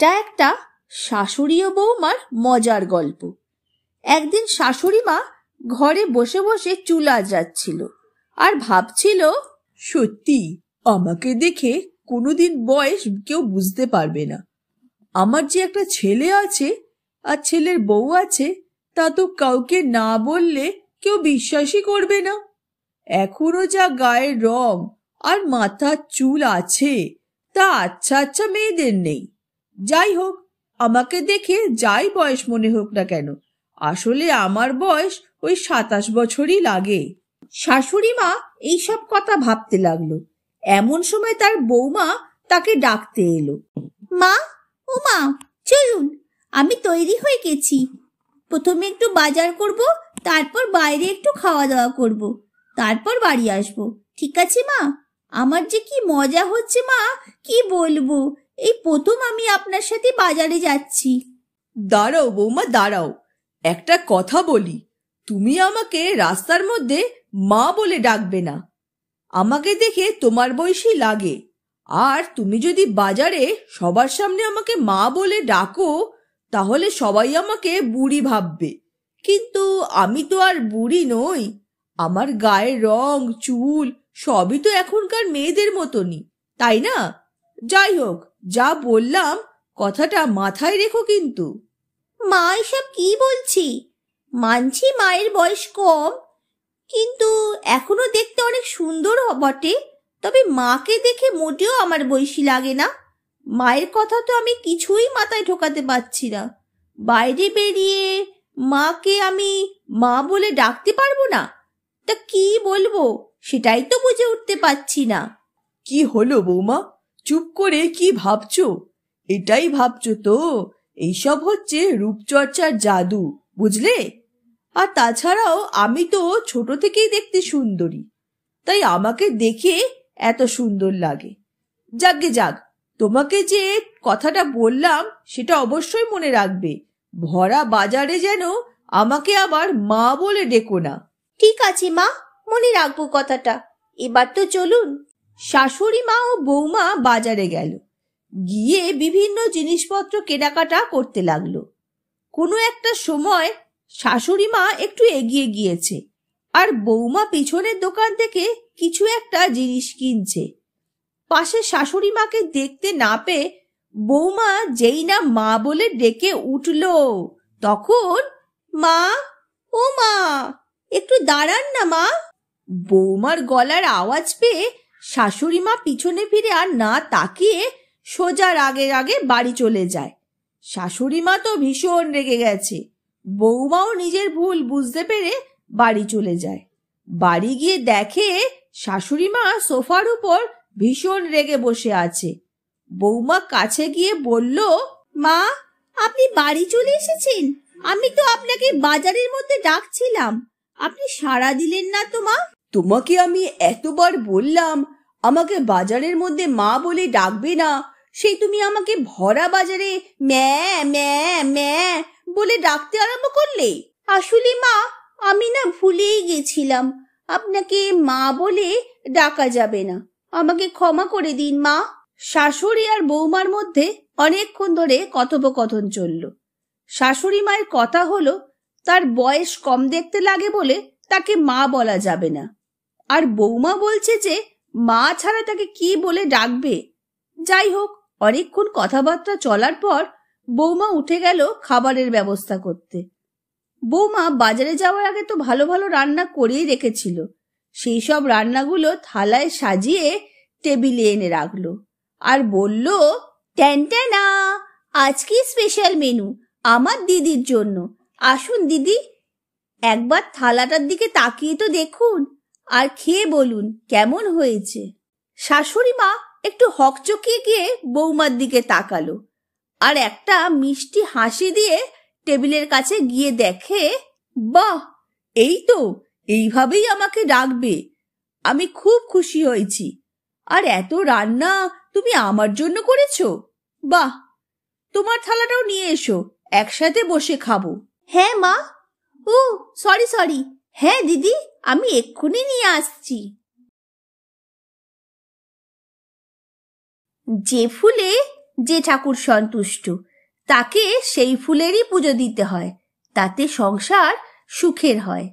এটা একটা শাশুড়ি ও বৌমার মজার গল্প। একদিন শাশুড়ি মা ঘরে বসে বসে চুল আঁচড়াচ্ছিল আর ভাবছিল, সত্যি আমাকে দেখে কোনোদিন বয়স কেউ বুঝতে পারবে না। আমার যে একটা ছেলে আছে আর ছেলের বউ আছে, তা তো কাউকে না বললে কেউ বিশ্বাসই করবে না। এখনো যা গায়ের রং আর মাথার চুল আছে, তা আচ্ছা আচ্ছা মেয়েদের নেই। যাই হোক, আমাকে দেখে যাই বয়স মনে হোক না কেন, আসলে আমার বয়স ওই 27 বছরই লাগে। শাশুড়ি মা এইসব কথা ভাবতে লাগলো। এমন সময় তার বৌমা তাকে ডাকতে এলো। মা, ও মা, চলুন, আমি তৈরি হয়ে গেছি। প্রথমে একটু বাজার করব, তারপর বাইরে একটু খাওয়া দাওয়া করব, তারপর বাড়ি আসবো। ঠিক আছে মা? আমার যে কি মজা হচ্ছে মা, কি বলবো। এই প্রথম আমি আপনার সাথে বাজারে যাচ্ছি। দাঁড়াও বৌমা, দাঁড়াও, একটা কথা বলি। তুমি আমাকে রাস্তার মধ্যে মা বলে ডাকবে না। আমাকে দেখে তোমার বয়সী লাগে, আর তুমি যদি বাজারে সবার সামনে আমাকে মা বলে ডাকো, তাহলে সবাই আমাকে বুড়ি ভাববে। কিন্তু আমি তো আর বুড়ি নই। আমার গায়ের রং, চুল সবই তো এখনকার মেয়েদের মতনই, তাই না? যাই হোক, যা বললাম কথাটা মাথায় রেখো কিন্তু। মা, এসব কি বলছি? মানছি মায়ের বয়স কম, কিন্তু এখনো দেখতে অনেক সুন্দর বটে। তবে মাকে দেখে মোটেও আমার বয়সী লাগে না। মায়ের কথা তো আমি কিছুই মাথায় ঢোকাতে পারছি না। বাইরে বেরিয়ে মাকে আমি মা বলে ডাকতে পারবো না। তা কি বলবো সেটাই তো বুঝে উঠতে পারছি না। কি হলো বৌমা, চুপ করে কি ভাবছো? এটাই ভাবছো তো এইসব হচ্ছে রূপচর্চার জাদু, বুঝলে? আর তাছাড়াও আমি তো ছোট থেকেই দেখতে সুন্দরী, তাই আমাকে দেখে এত সুন্দর লাগে। যাকগে যাক, তোমাকে যে কথাটা বললাম সেটা অবশ্যই মনে রাখবে। ভরা বাজারে যেন আমাকে আবার মা বলে ডেকো না। ঠিক আছে মা, মনে রাখবো কথাটা। এবার তো চলুন। শাশুড়ি মা ও বৌমা বাজারে গেল। গিয়ে বিভিন্ন জিনিসপত্র কেনাকাটা করতে লাগলো। কোনো একটা সময় শাশুড়ি মা একটু এগিয়ে গিয়েছে, আর বৌমা পিছনের দোকান থেকে কিছু একটা জিনিস কিনছে। পাশে শাশুড়ি মাকে দেখতে না পেয়ে বৌমা যেই না মা বলে ডেকে উঠল, তখন, মা, ও মা, একটু দাঁড়ান না মা। বৌমার গলার আওয়াজ পেয়ে শাশুড়ি মা পিছনে ফিরে আর না তাকিয়ে সোজা রাগে রাগে বাড়ি চলে যায়। শাশুড়ি মা তো ভীষণ রেগে গেছে। বৌমাও নিজের ভুল বুঝতে পেরে বাড়ি চলে যায়। বাড়ি গিয়ে দেখে শাশুড়ি মা সোফার উপর ভীষণ রেগে বসে আছে। বৌমা কাছে গিয়ে বলল, মা, আপনি বাড়ি চলে এসেছেন? আমি তো আপনাকে বাজারের মধ্যে ডাকছিলাম, আপনি সাড়া দিলেন না তো মা। তোমাকে আমি এতবার বললাম আমাকে বাজারের মধ্যে মা বলে ডাকবে না, সেই তুমি আমাকে ভরা বাজারে ম্যা ম্যা ম্যা বলে ডাকতে আরম্ভ করলে। আসলে মা, আমি না ভুলেই গেছিলাম, আপনাকে মা বলে ডাকা যাবে না। আমাকে ক্ষমা করে দিন মা। শাশুড়ি আর বৌমার মধ্যে অনেকক্ষণ ধরে কথোপকথন চলল। শাশুড়ি মায়ের কথা হলো তার বয়স কম দেখতে লাগে বলে তাকে মা বলা যাবে না, আর বৌমা বলছে যে মা ছাড়া তাকে কি বলে ডাকবে। যাই হোক, অনেকক্ষণ কথাবার্তা চলার পর বৌমা উঠে গেল খাবারের ব্যবস্থা করতে। বৌমা বাজারে যাওয়ার আগে তো ভালো ভালো রান্না করেই রেখেছিল। সেই সব রান্নাগুলো থালায় সাজিয়ে টেবিলে এনে রাখলো আর বলল, ট্যানট্যানা, আজকে স্পেশাল মেনু আমার দিদির জন্য। আসুন দিদি, একবার থালাটার দিকে তাকিয়ে তো দেখুন, আর খেয়ে বলুন কেমন হয়েছে। শাশুড়ি মা একটু হকচকিয়ে গিয়ে বৌমার দিকে তাকালো আর একটা মিষ্টি হাসি দিয়ে টেবিলের কাছে গিয়ে দেখে, বাহ, এই তো এইভাবেই আমাকে ডাকবে। আমি খুব খুশি হয়েছি। আর এত রান্না তুমি আমার জন্য করেছো? বাহ, তোমার থালাটাও নিয়ে এসো, একসাথে বসে খাবো। হ্যাঁ মা। ও সরি, হ্যাঁ দিদি, আমি এক্ষুনি নিয়ে আসছি। যে ফুলে যে ঠাকুর সন্তুষ্ট, তাকে সেই ফুলেরই পুজো দিতে হয়, তাতে সংসার সুখের হয়।